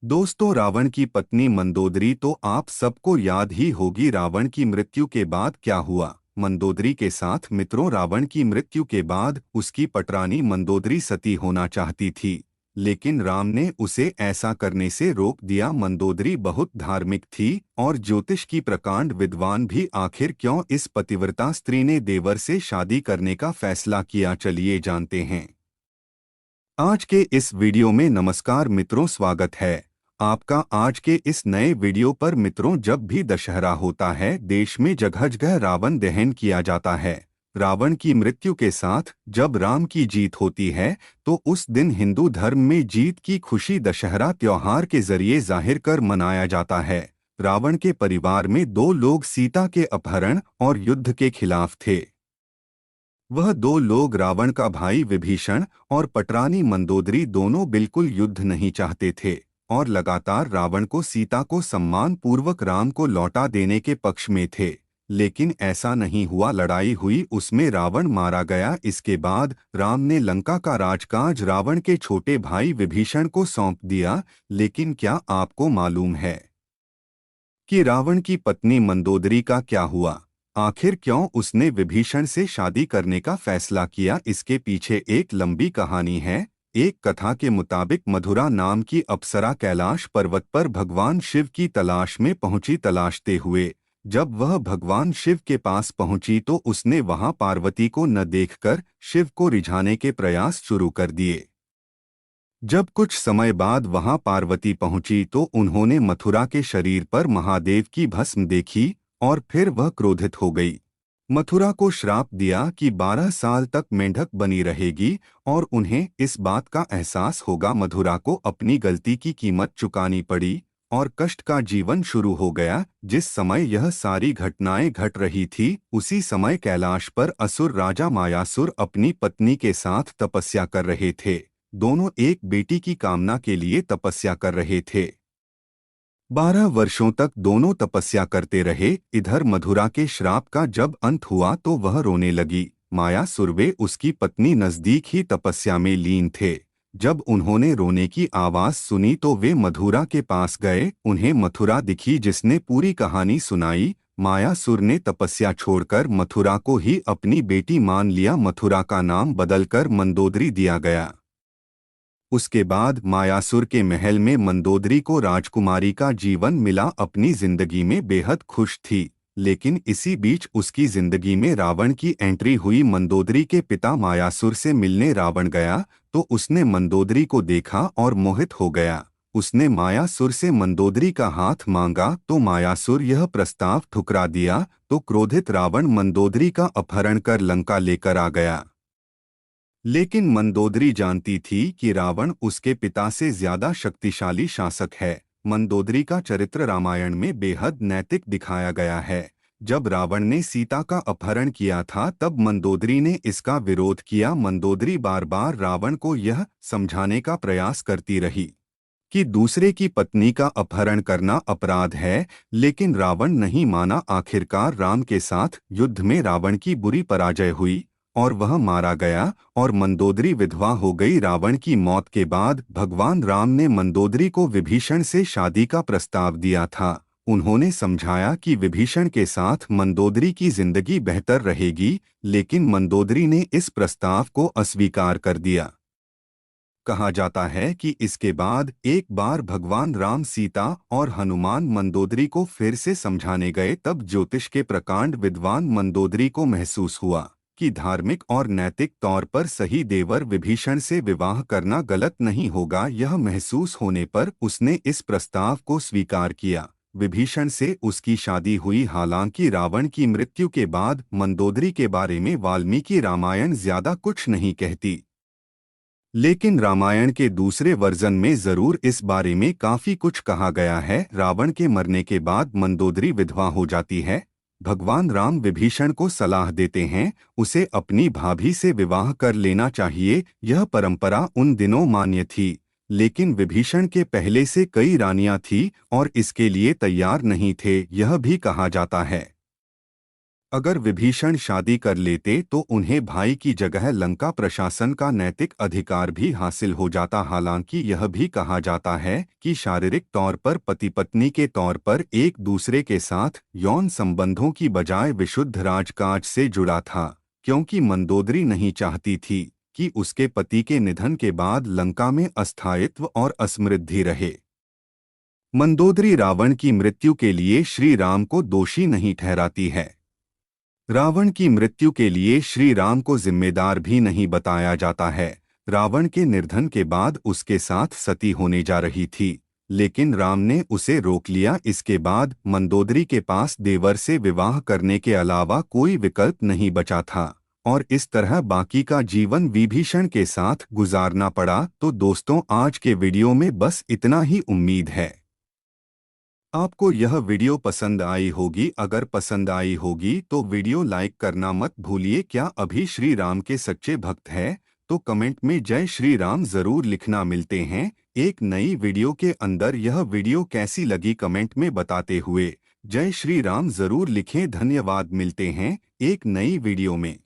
दोस्तों, रावण की पत्नी मंदोदरी तो आप सबको याद ही होगी। रावण की मृत्यु के बाद क्या हुआ? मंदोदरी के साथ मित्रों, रावण की मृत्यु के बाद उसकी पटरानी मंदोदरी सती होना चाहती थी, लेकिन राम ने उसे ऐसा करने से रोक दिया। मंदोदरी बहुत धार्मिक थी और ज्योतिष की प्रकांड विद्वान भी। आखिर क्यों इस पतिव्रता स्त्री ने देवर से शादी करने का फैसला किया, चलिए जानते हैं। आज के इस वीडियो में नमस्कार मित्रों, स्वागत है आपका आज के इस नए वीडियो पर। मित्रों, जब भी दशहरा होता है देश में जगह जगह रावण दहन किया जाता है। रावण की मृत्यु के साथ जब राम की जीत होती है तो उस दिन हिंदू धर्म में जीत की खुशी दशहरा त्योहार के जरिए जाहिर कर मनाया जाता है। रावण के परिवार में दो लोग सीता के अपहरण और युद्ध के खिलाफ थे। वह दो लोग रावण का भाई विभीषण और पटरानी मंदोदरी दोनों बिल्कुल युद्ध नहीं चाहते थे और लगातार रावण को सीता को सम्मान पूर्वक राम को लौटा देने के पक्ष में थे। लेकिन ऐसा नहीं हुआ। लड़ाई हुई, उसमें रावण मारा गया। इसके बाद राम ने लंका का राजकाज रावण के छोटे भाई विभीषण को सौंप दिया। लेकिन क्या आपको मालूम है कि रावण की पत्नी मंदोदरी का क्या हुआ? आखिर क्यों उसने विभीषण से शादी करने का फैसला किया? इसके पीछे एक लंबी कहानी है। एक कथा के मुताबिक मथुरा नाम की अप्सरा कैलाश पर्वत पर भगवान शिव की तलाश में पहुंची। तलाशते हुए जब वह भगवान शिव के पास पहुंची तो उसने वहां पार्वती को न देखकर शिव को रिझाने के प्रयास शुरू कर दिए। जब कुछ समय बाद वहां पार्वती पहुंची तो उन्होंने मथुरा के शरीर पर महादेव की भस्म देखी और फिर वह क्रोधित हो गई। मथुरा को श्राप दिया कि 12 साल तक मेंढक बनी रहेगी और उन्हें इस बात का एहसास होगा। मथुरा को अपनी गलती की कीमत चुकानी पड़ी और कष्ट का जीवन शुरू हो गया। जिस समय यह सारी घटनाएं घट रही थी उसी समय कैलाश पर असुर राजा मायासुर अपनी पत्नी के साथ तपस्या कर रहे थे। दोनों एक बेटी की कामना के लिए तपस्या कर रहे थे। 12 वर्षों तक दोनों तपस्या करते रहे। इधर मथुरा के श्राप का जब अंत हुआ तो वह रोने लगी। मायासुर वे उसकी पत्नी नजदीक ही तपस्या में लीन थे। जब उन्होंने रोने की आवाज सुनी तो वे मथुरा के पास गए। उन्हें मथुरा दिखी जिसने पूरी कहानी सुनाई। मायासुर ने तपस्या छोड़कर मथुरा को ही अपनी बेटी मान लिया। मथुरा का नाम बदलकर मंदोदरी दिया गया। उसके बाद मायासुर के महल में मंदोदरी को राजकुमारी का जीवन मिला। अपनी जिंदगी में बेहद खुश थी। लेकिन इसी बीच उसकी जिंदगी में रावण की एंट्री हुई। मंदोदरी के पिता मायासुर से मिलने रावण गया तो उसने मंदोदरी को देखा और मोहित हो गया। उसने मायासुर से मंदोदरी का हाथ मांगा तो मायासुर यह प्रस्ताव ठुकरा दिया। तो क्रोधित रावण मंदोदरी का अपहरण कर लंका लेकर आ गया। लेकिन मंदोदरी जानती थी कि रावण उसके पिता से ज्यादा शक्तिशाली शासक है। मंदोदरी का चरित्र रामायण में बेहद नैतिक दिखाया गया है। जब रावण ने सीता का अपहरण किया था तब मंदोदरी ने इसका विरोध किया। मंदोदरी बार बार रावण को यह समझाने का प्रयास करती रही कि दूसरे की पत्नी का अपहरण करना अपराध है, लेकिन रावण नहीं माना। आखिरकार राम के साथ युद्ध में रावण की बुरी पराजय हुई और वह मारा गया और मंदोदरी विधवा हो गई। रावण की मौत के बाद भगवान राम ने मंदोदरी को विभीषण से शादी का प्रस्ताव दिया था। उन्होंने समझाया कि विभीषण के साथ मंदोदरी की जिंदगी बेहतर रहेगी, लेकिन मंदोदरी ने इस प्रस्ताव को अस्वीकार कर दिया। कहा जाता है कि इसके बाद एक बार भगवान राम, सीता और हनुमान मंदोदरी को फिर से समझाने गए। तब ज्योतिष के प्रकांड विद्वान मंदोदरी को महसूस हुआ कि धार्मिक और नैतिक तौर पर सही देवर विभीषण से विवाह करना गलत नहीं होगा। यह महसूस होने पर उसने इस प्रस्ताव को स्वीकार किया। विभीषण से उसकी शादी हुई। हालांकि रावण की मृत्यु के बाद मंदोदरी के बारे में वाल्मीकि रामायण ज्यादा कुछ नहीं कहती, लेकिन रामायण के दूसरे वर्जन में जरूर इस बारे में काफी कुछ कहा गया है। रावण के मरने के बाद मंदोदरी विधवा हो जाती है। भगवान राम विभीषण को सलाह देते हैं उसे अपनी भाभी से विवाह कर लेना चाहिए। यह परंपरा उन दिनों मान्य थी, लेकिन विभीषण के पहले से कई रानियां थीं और इसके लिए तैयार नहीं थे, यह भी कहा जाता है। अगर विभीषण शादी कर लेते तो उन्हें भाई की जगह लंका प्रशासन का नैतिक अधिकार भी हासिल हो जाता। हालांकि यह भी कहा जाता है कि शारीरिक तौर पर पति पत्नी के तौर पर एक दूसरे के साथ यौन संबंधों की बजाय विशुद्ध राजकाज से जुड़ा था, क्योंकि मंदोदरी नहीं चाहती थी कि उसके पति के निधन के बाद लंका में अस्थायित्व और असमृद्धि रहे। मंदोदरी रावण की मृत्यु के लिए श्री राम को दोषी नहीं ठहराती है। रावण की मृत्यु के लिए श्री राम को जिम्मेदार भी नहीं बताया जाता है। रावण के निर्धन के बाद उसके साथ सती होने जा रही थी, लेकिन राम ने उसे रोक लिया। इसके बाद मंदोदरी के पास देवर से विवाह करने के अलावा कोई विकल्प नहीं बचा था और इस तरह बाकी का जीवन विभीषण के साथ गुजारना पड़ा। तो दोस्तों, आज के वीडियो में बस इतना ही। उम्मीद है आपको यह वीडियो पसंद आई होगी। अगर पसंद आई होगी तो वीडियो लाइक करना मत भूलिए। क्या अभी श्री राम के सच्चे भक्त हैं? तो कमेंट में जय श्री राम जरूर लिखना। मिलते हैं एक नई वीडियो के अंदर। यह वीडियो कैसी लगी कमेंट में बताते हुए जय श्री राम जरूर लिखें। धन्यवाद। मिलते हैं एक नई वीडियो में।